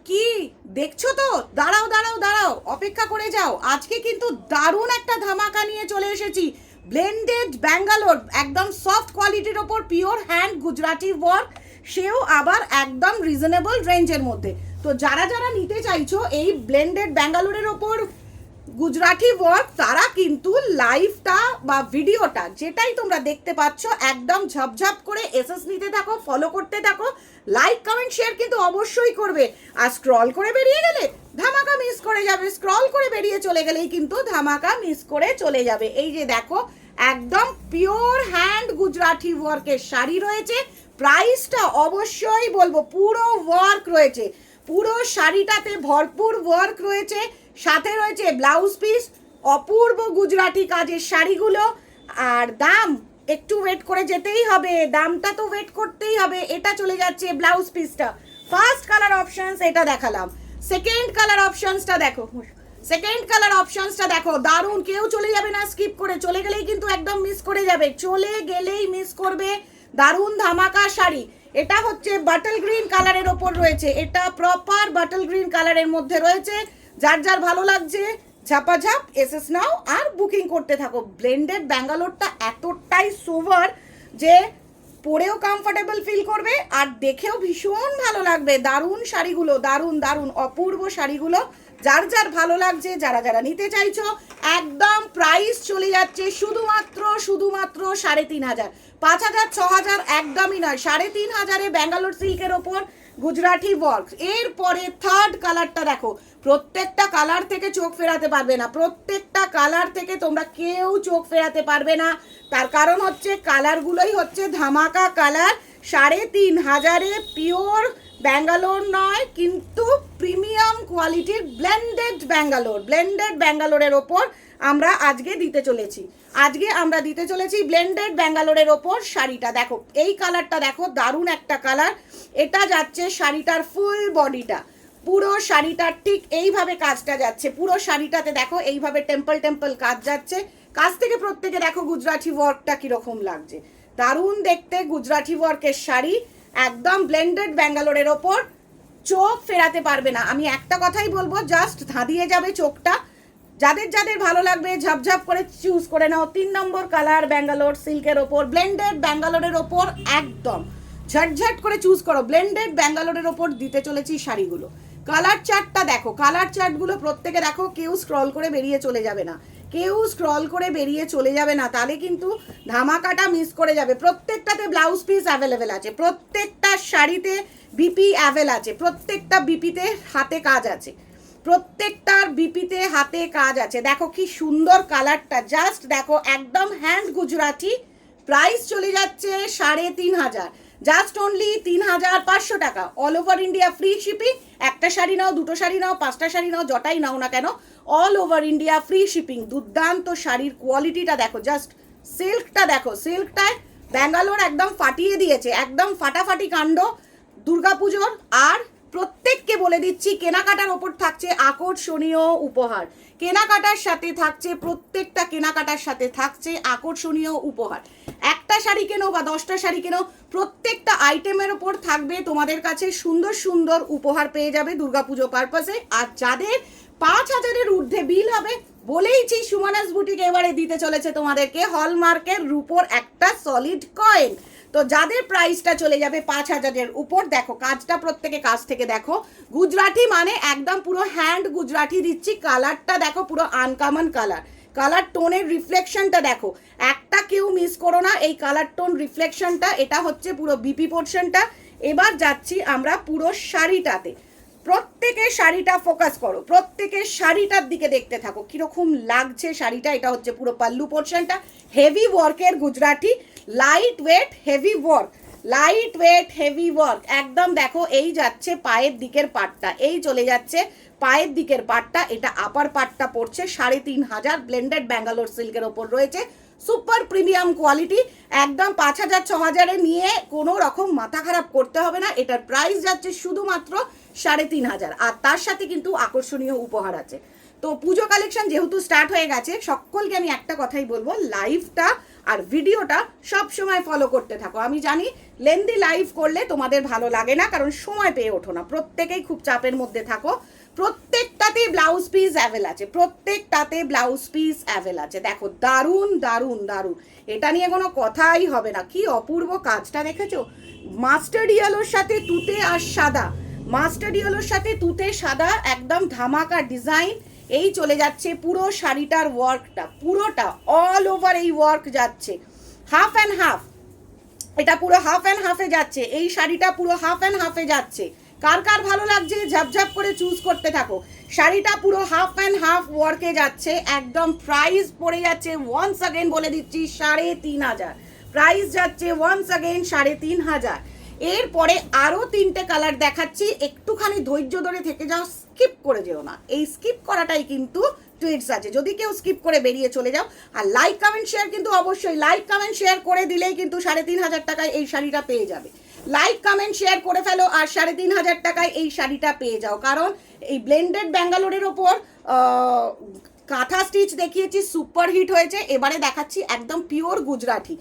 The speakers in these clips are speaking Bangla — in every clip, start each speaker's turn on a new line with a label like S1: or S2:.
S1: কি দেখছো তো? দাঁড়াও দাঁড়াও দাঁড়াও, অপেক্ষা করে যাও। আজকে কিন্তু দারুণ একটা ধামাকা নিয়ে চলে এসেছি। ব্লেন্ডেড ব্যাঙ্গালোর, একদম সফট কোয়ালিটির ওপর পিওর হ্যান্ড গুজরাটি ওয়ার্ক, সেও আবার একদম রিজনেবল রেঞ্জের মধ্যে। তো যারা যারা নিতে চাইছো এই ব্লেন্ডেড ব্যাঙ্গালোরের ওপর গুজরাটি ওয়ার্ক, তারা কিন্তু লাইভটা বা ভিডিওটা যেটাই তোমরা দেখতে পাচ্ছ একদম ঝপঝপ করে এসএস নিতে থাকো, ফলো করতে থাকো, লাইক কমেন্ট শেয়ার কিন্তু অবশ্যই করবে। আর স্ক্রল করে বেরিয়ে গেলে ধামাকা মিস করে যাবে, স্ক্রল করে বেরিয়ে চলে গেলেই কিন্তু ধামাকা মিস করে চলে যাবে। এই যে দেখো, একদম পিওর হ্যান্ড গুজরাটি ওয়ার্কের শাড়ি রয়েছে। প্রাইসটা অবশ্যই বলবো, পুরো ওয়ার্ক রয়েছে, পুরো শাড়িটাতে ভরপুর ওয়ার্ক রয়েছে, সাথে রয়েছে ব্লাউজ পিস, অপূর্ব গুজরাটি কাজের শাড়িগুলো। আর দাম একটু ওয়েট করে যেতেই হবে, দামটা তো ওয়েট করতেই হবে। এটা চলে যাচ্ছে ব্লাউজ পিসটা। ফার্স্ট কালার অপশনস এটা দেখালাম, সেকেন্ড কালার অপশনসটা দেখো, সেকেন্ড কালার অপশনসটা দেখো, দারুণ। কেউ চলে যাবে না স্কিপ করে, চলে গেলেই কিন্তু একদম মিস করে যাবে, চলে গেলেই মিস করবে। দারুণ ধামাকা শাড়ি। এটা হচ্ছে বাটল গ্রিন কালারের ওপর রয়েছে, এটা প্রপার বাটল গ্রিন কালারের মধ্যে রয়েছে। যার যার ভালো লাগছে ঝাপাঝাপ এসএস নাও আর বুকিং করতে থাকো। ব্লেন্ডেড ব্যাঙ্গালোরটা এতটাই সোভার যে পরেও কমফোর্টেবল ফিল করবে আর দেখেও ভীষণ ভালো লাগবে। দারুণ শাড়িগুলো, দারুণ দারুণ অপূর্ব শাড়িগুলো। যার যার ভালো লাগছে, যারা যারা নিতে চাইছো, একদম প্রাইস চলে যাচ্ছে শুধুমাত্র 3,500, 5,000 6,000 একদমই নয়, 3,500 ব্যাঙ্গালোর সিল্কের ওপর গুজরাটি ওয়ার্ক। এরপরে থার্ড কালারটা দেখো, প্রত্যেকটা কালার থেকে চোখ ফেরাতে পারবে না, প্রত্যেকটা কালার থেকে তোমরা কেউ চোখ ফেরাতে পারবে না। তার কারণ হচ্ছে কালারগুলোই হচ্ছে ধামাকা কালার। 3,500 পিওর ব্যাঙ্গালোর নয়, কিন্তু প্রিমিয়াম কোয়ালিটির ব্লেন্ডেড ব্যাঙ্গালোর, ব্লেন্ডেড ব্যাঙ্গালোরের ওপর আমরা আজকে দিতে চলেছি। আজকে আমরা দিতে চলেছি ব্লেন্ডেড ব্যাঙ্গালোরের ওপর শাড়িটা। দেখো এই কালারটা দেখো, দারুণ একটা কালার। এটা যাচ্ছে শাড়িটার ফুল বডিটা, পুরো শাড়িটার ঠিক এইভাবে কাজটা যাচ্ছে, পুরো শাড়িটাতে দেখো এইভাবে টেম্পল টেম্পল কাজ যাচ্ছে। কাজ থেকে প্রত্যেকে দেখো গুজরাটি ওয়ার্কটা কিরকম লাগছে, দারুণ দেখতে গুজরাটি ওয়ার্কের শাড়ি, একদম ব্লেন্ডেড ব্যাঙ্গালোরের ওপর। চোখ ফেরাতে পারবে না, আমি একটা কথাই বলবো, জাস্ট ধাঁধিয়ে যাবে চোখটা। যাদের যাদের ভালো লাগবে ঝপঝপ করে চুজ করে নাও। 3 নম্বর কালার ব্যাঙ্গালোর সিল্কের ওপর, ব্লেন্ডেড ব্যাঙ্গালোরের ওপর, একদম ঝটঝট করে চুজ করো। ব্লেন্ডেড ব্যাঙ্গালোরের ওপর দিতে চলেছি শাড়িগুলো। কালার চার্টটা দেখো, কালার চার্টগুলো প্রত্যেকে দেখো, কেউ স্ক্রল করে বেরিয়ে চলে যাবে না, কেউ স্ক্রল করে বেরিয়ে চলে যাবে না, তাহলে কিন্তু ধামাকাটা মিস করে যাবে। প্রত্যেকটাতে ব্লাউজ পিস অ্যাভেলেবেল আছে, প্রত্যেকটা শাড়িতে বিপি অ্যাভেল আছে, প্রত্যেকটা বিপিতে হাতে কাজ আছে, প্রত্যেকটার বিপিতে হাতে কাজ আছে। দেখো কি সুন্দর কালারটা, জাস্ট দেখো, একদম হ্যান্ড গুজরাটি। প্রাইস চলে যাচ্ছে 3,500, জাস্ট অনলি 3,500 টাকা। All over India free shipping. একটা শাড়ি নাও, দুটো শাড়ি নাও, 5টা শাড়ি নাও, যটাই নাও না কেন, all over India free shipping. দুর্দান্ত শাড়ির কোয়ালিটিটা দেখো, জাস্ট সিল্কটা দেখো, সিল্কটায় ব্যাঙ্গালোর একদম ফাটিয়ে দিয়েছে, একদম ফাটাফাটি কাণ্ড দুর্গাপুজোর। আর প্রত্যেককে বলে দিচ্ছি, কেনাকাটার ওপর থাকছে আকর্ষণীয় উপহার, কেনাকাটার সাথে থাকছে, প্রত্যেকটা কেনাকাটার সাথে থাকছে আকর্ষণীয় উপহার। একটা শাড়ি কেনো বা 10টা শাড়ি কেনো, প্রত্যেকটা আইটেমের ওপর থাকবে তোমাদের কাছে সুন্দর সুন্দর উপহার পেয়ে যাবে দুর্গাপুজো পারপাসে। আর যাদের 5,000-এর ঊর্ধ্বে বিল হবে, বলেইছি সুমনাস বুটিক এবারে দিতে চলেছে তোমাদেরকে হলমার্কের রূপোর একটা সলিড কয়েন। তো যাদের প্রাইসটা চলে যাবে 5,000-এর উপর, দেখো কাজটা প্রত্যেকে কাজ থেকে দেখো, গুজরাটি মানে একদম পুরো হ্যান্ড গুজরাটি দিচ্ছি। কালারটা দেখো, পুরো আনকমন কালার, কালার টোনের রিফ্লেকশনটা দেখো, একটা কেউ মিস করো না এই কালার টোন রিফ্লেকশনটা। এটা হচ্ছে পুরো বিপি পোর্শনটা। এবার যাচ্ছি আমরা পুরো শাড়িটাতে, প্রত্যেকের শাড়িটা ফোকাস করো, প্রত্যেকের শাড়িটার দিকে দেখতে থাকো কিরকম লাগছে শাড়িটা। এটা হচ্ছে পুরো পাল্লু পোর্শনটা, হেভি ওয়ার্কের Gujarati, light weight heavy work, light weight heavy work একদম। দেখো এই যাচ্ছে পায়ের দিকের পাটটা, এই চলে যাচ্ছে পায়ের দিকের পাটটা, এটা আপার পাটটা পড়ছে 3,500 ব্লেন্ডেড ব্যাঙ্গালোর সিল্কের ওপর রয়েছে, সুপার প্রিমিয়াম কোয়ালিটি। একদম 5,000 6,000-এ নিয়ে কোনো রকম মাথা খারাপ করতে হবে না। এটার প্রাইস যাচ্ছে শুধুমাত্র 3,500, আর তার সাথে কিন্তু আকর্ষণীয় উপহার আছে। তো পুজো কালেকশন যেহেতু স্টার্ট হয়ে গেছে, সকলকে আমি একটা কথাই বলবো, লাইভটা আর ভিডিওটা সব সময় ফলো করতে থাকো। আমি জানি লেন্দি লাইভ করলে তোমাদের ভালো লাগে না, কারণ সময় পেয়ে ওঠো না, প্রত্যেকেই খুব চাপের মধ্যে থাকো। প্রত্যেকটাতে ব্লাউজ পিস অ্যাভেল আছে, প্রত্যেকটাতে ব্লাউজ পিস অ্যাভেল আছে। দেখো দারুণ দারুণ দারুণ, এটা নিয়ে কোনো কথাই হবে না। কি অপূর্ব কাজটা দেখেছো, মাস্টার্ড ইয়েলোর সাথে তুতে আর সাদা, মাস্টার্ড ইয়েলোর সাথে তুতে সাদা, একদম ধামাকা ডিজাইন। এই চলে যাচ্ছে পুরো শাড়িটার ওয়ার্কটা, পুরোটা অল ওভার এই ওয়ার্ক যাচ্ছে। হাফ অ্যান্ড হাফ, এটা পুরো হাফ অ্যান্ড হাফে যাচ্ছে, এই শাড়িটা পুরো হাফ অ্যান্ড হাফে যাচ্ছে। কার কার ভালো লাগছে ঝাপঝাপ করে চুজ করতে থাকো। শাড়িটা পুরো হাফ অ্যান্ড হাফ ওয়ার্কে যাচ্ছে, একদম প্রাইস পড়ে যাচ্ছে ওয়ান্স অ্যাগেন বলে দিচ্ছি 3,500, প্রাইস যাচ্ছে ওয়ান্স অ্যাগেন 3,500। এরপরে আরও 3টে কালার দেখাচ্ছি, একটুখানি ধৈর্য ধরে থেকে যাও, স্কিপ করে যেও না। এই স্কিপ করাটাই কিন্তু টুইটস আছে, যদি কেউ স্কিপ করে বেরিয়ে চলে যাও। আর লাইক কমেন্ট শেয়ার কিন্তু অবশ্যই, লাইক কমেন্ট শেয়ার করে দিলেই কিন্তু 3,500 টাকায় এই শাড়িটা পেয়ে যাবে। লাইক কমেন্ট শেয়ার করে ফেলো আর 3,500 টাকায় এই শাড়িটা পেয়ে যাও। কারণ এই ব্লেন্ডেড ব্যাঙ্গালোরের ওপর কাঁথা স্টিচ দেখিয়েছি, সুপার হিট হয়েছে। এবারে দেখাচ্ছি একদম পিওর গুজরাটি,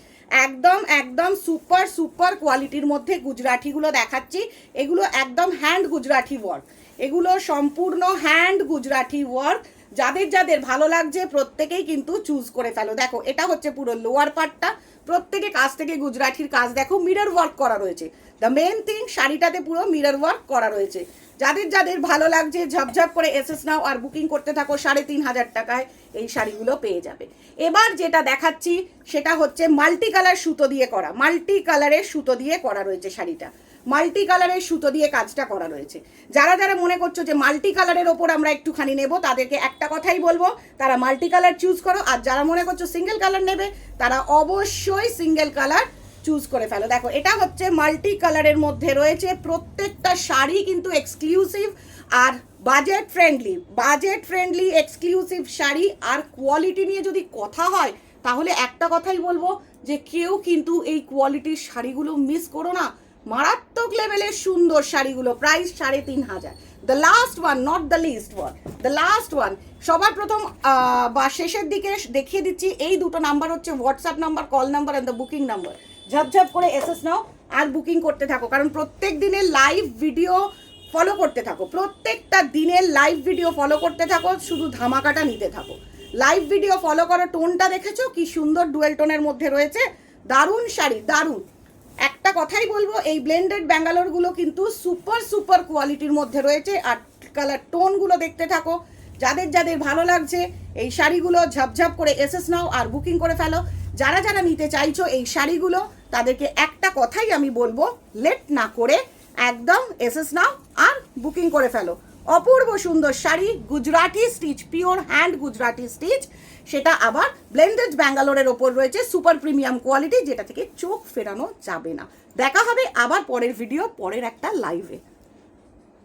S1: একদম একদম সুপার সুপার কোয়ালিটির মধ্যে গুজরাটিগুলো দেখাচ্ছি। এগুলো একদম হ্যান্ড গুজরাটি ওয়ার্ক, এগুলো সম্পূর্ণ হ্যান্ড গুজরাটি ওয়ার্ক। যাদের যাদের ভালো লাগছে প্রত্যেকেই কিন্তু চুজ করে ফেলো। দেখো এটা হচ্ছে পুরো লোয়ার পার্টটা, প্রত্যেকে কাজ থেকে গুজরাটির কাজ দেখো, মিরর ওয়ার্ক করা রয়েছে। দ্য মেন থিং, শাড়িটাতে পুরো মিরর ওয়ার্ক করা রয়েছে। যাদের যাদের ভালো লাগছে ঝপঝপ করে এসএস নাও আর বুকিং করতে থাকো, 3,500 টাকায় এই শাড়িগুলো পেয়ে যাবে। এবার যেটা দেখাচ্ছি সেটা হচ্ছে মাল্টি কালার সুতো দিয়ে করা, মাল্টি কালারের সুতো দিয়ে করা রয়েছে শাড়িটা, মাল্টি কালারের সুতো দিয়ে কাজটা করা রয়েছে। যারা যারা মনে করছো যে মাল্টি কালারের ওপর আমরা একটুখানি নেব, তাদেরকে একটা কথাই বলবো, তারা মাল্টি কালার চুজ করো। আর যারা মনে করছো সিঙ্গেল কালার নেবে, তারা অবশ্যই সিঙ্গেল কালার চুজ করে ফেলো। দেখো এটা হচ্ছে মাল্টি কালারের মধ্যে রয়েছে, প্রত্যেকটা শাড়ি কিন্তু এক্সক্লুসিভ আর budget friendly, budget friendly exclusive sari. আর কোয়ালিটি নিয়ে যদি কথা হয়, তাহলে একটা কথাই বলবো যে কেউ কিন্তু এই কোয়ালিটির শাড়িগুলো মিস করো না, মারাত্মক লেভেলের সুন্দর শাড়িগুলো। Price 3,500। The last one, not the least one, the last one. সবার প্রথম বা শেষের দিকে দেখিয়ে দিচ্ছি, এই দুটো নাম্বার হচ্ছে WhatsApp number, call number and the booking number. ঝপঝপ করে এসএস নাও আর বুকিং করতে থাকো, কারণ প্রত্যেক দিনের লাইভ ভিডিও ফলো করতে থাকো, প্রত্যেকটা দিনের লাইভ ভিডিও ফলো করতে থাকো, শুধু ধামাকাটা নিতে থাকো। লাইভ ভিডিও ফলো করার টোনটা দেখেছো কি সুন্দর ডুয়েল টোনের মধ্যে রয়েছে, দারুণ শাড়ি, দারুণ। একটা কথাই বলবো, এই ব্লেন্ডেড ব্যাঙ্গালোরগুলো কিন্তু সুপার সুপার কোয়ালিটির মধ্যে রয়েছে। আর কালার টোনগুলো দেখতে থাকো, যাদের যাদের ভালো লাগছে এই শাড়িগুলো ঝপঝপ করে এসএস নাও আর বুকিং করে ফেলো। যারা যারা নিতে চাইছো এই শাড়িগুলো, তাদেরকে একটা কথাই আমি বলবো, লেট না করে একদম এসএস নাও আর বুকিং করে ফেলো। অপূর্ব সুন্দর sari, Gujarati stitch, pure hand Gujarati stitch, সেটা আবার ব্লেন্ডেড ব্যাঙ্গালোরের ওপর রয়েছে, সুপার প্রিমিয়াম কোয়ালিটি, যেটা থেকে চোখ ফেরানো যাবে না। দেখা হবে আবার পরের ভিডিও, পরের একটা লাইভে।